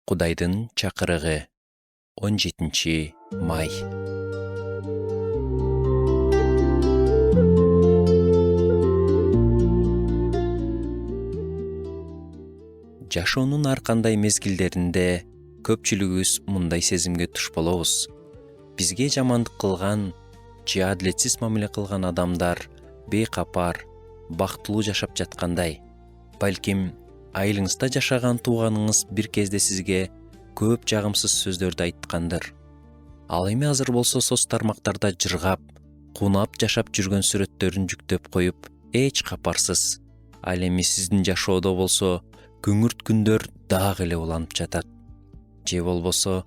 Кудайдын чакырыгы 17 май. Жашоонун ар кандай мезгилдеринде көпчүлүгүбүз мындай сезимге туш болобуз. Бизге жамандык кылган же адилетсиз мамиле кылган адамдар бейкапар, бактылуу жашап жаткандай. Балким айылыңызда жашаган тууганыңыз бир кезде сизге көп жагымсыз сөздөрдү айткандыр. Ал эми азыр болсо соц тармактарда жыргап, кунап жашап жүргөн сүрөттөрүн жүктөп коюп, эч капарсыз. Ал эми сиздин жашоодо болсо күңүрт күндөр дагы эле уланып жатат. Же болбосо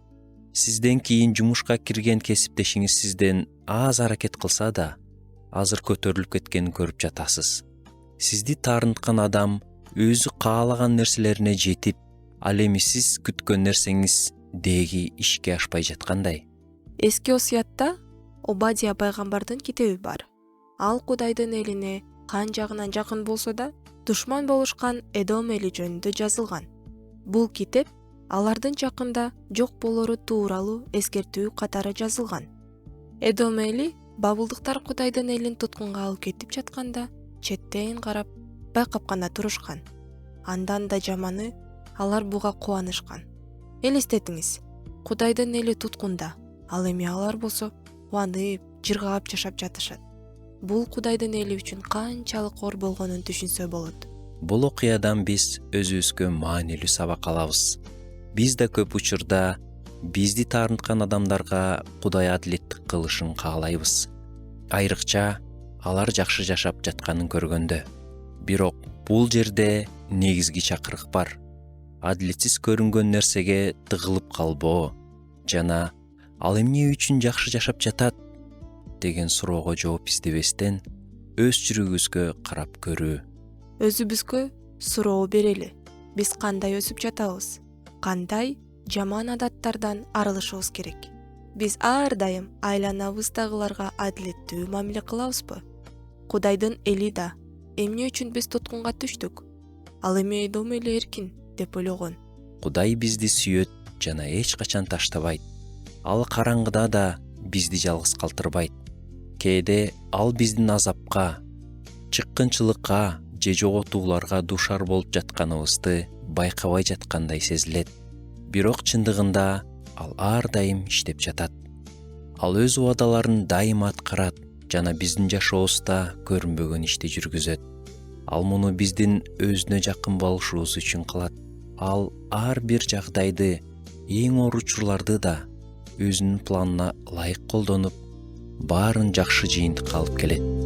сизден кийин жумушка кирген кесиптешиңиз сизден аз аракет кылса да, азыр көтөрүлүп кеткенин көрүп жатасыз. Сизди таарынткан адам өзү каалаган нерселерине жетип, ал эми сиз күткөн нерсеңиз деги ишке ашпай жаткандай. Эски осуятта Обадия пайгамбардын китеби бар. Ал Кудайдын элине кан жагынан жакын болсо да, душман болушкан Эдом эли жөнүндө жазылган. Бул китеп алардын жакында жок болору тууралуу эскертүү катары жазылган. Эдом эли бабылдыктар Кудайдын элин туткунга алып кетип жатканда четтен карап байкап гана турушкан. Андан да жаманы, алар буга кубанышкан. Элестетиңиз, Кудайдын эли туткунда, ал эми алар болсо кубанып, жыргап жашап жатышат. Бул Кудайдын эли үчүн канчалык оор болгонун түшүнсө болот. Бул окуядан биз өзүбүзгө маанилүү сабак алабыз. Биз да көп учурда бизди таарынткан адамдарга Кудай адилеттик кылышын каалайбыз. Айрыкча алар жакшы жашап жатканын көргөндө. Бирок бул жерде негизги чакырык бар. Адилетсиз көрүнгөн нерсеге тыгылып калбоо жана ал эмне үчүн жакшы жашап жатат деген суроого жооп издебестен өз жүрөгүбүзгө карап көрүү. Өзүбүзгө суроо берели. Биз кандай өсүп жатабыз? Кандай жаман адаттардан арылышыбыз керек? Биз ар дайым айланабыздагыларга адилеттүү мамиле кылабызбы? Кудайдын эли да эмне үчүн биз туткунга түштүк? Ал эми Эдом эли эркин деп ойлогон. Кудай бизди сүйөт жана эч качан таштабайт. Ал караңгыда да бизди жалгыз калтырбайт. Кээде ал биздин азапка, чыккынчылыкка же жоготууларга дуушар болуп жатканыбызды байкабай жаткандай сезилет. Бирок чындыгында ал ар дайым иштеп жатат. Ал өз убадаларын дайыма аткарат жана биздин жашообузда көрүнбөгөн ишти жүргүзөт. Ал муну биздин өзүнө жакын болушубуз үчүн кылат. Ал ар бир жагдайды, эң оор учурларды да өзүнүн планына ылайык колдонуп, баарын жакшы жыйынтыкка алып келет.